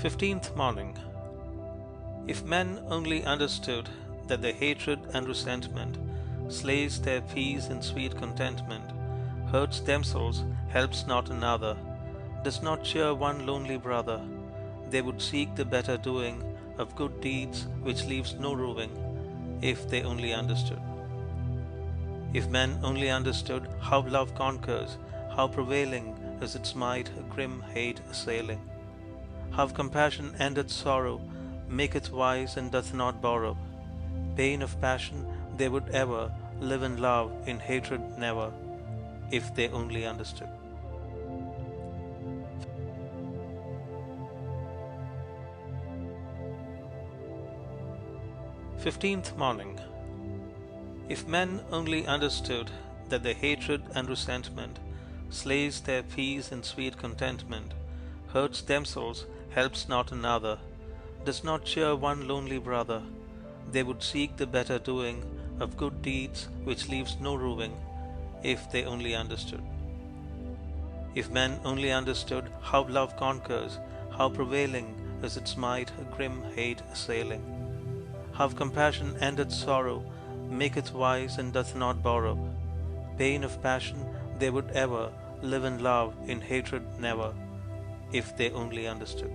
15th morning. If men only understood that their hatred and resentment slays their peace in sweet contentment, hurts themselves, helps not another, does not cheer one lonely brother, they would seek the better doing of good deeds which leaves no roving, if they only understood. If men only understood how love conquers, how prevailing is its might, grim hate assailing, how compassion endeth sorrow, maketh wise and doth not borrow, pain of passion they would ever live in love, in hatred never, if they only understood. Fifteenth morning. If men only understood that their hatred and resentment slays their peace in sweet contentment, hurts themselves, helps not another, does not cheer one lonely brother, they would seek the better doing of good deeds which leaves no roving, if they only understood. If men only understood how love conquers, how prevailing is its might, grim hate assailing, how compassion endeth sorrow, maketh wise and doth not borrow, pain of passion they would ever live in love, in hatred never, if they only understood.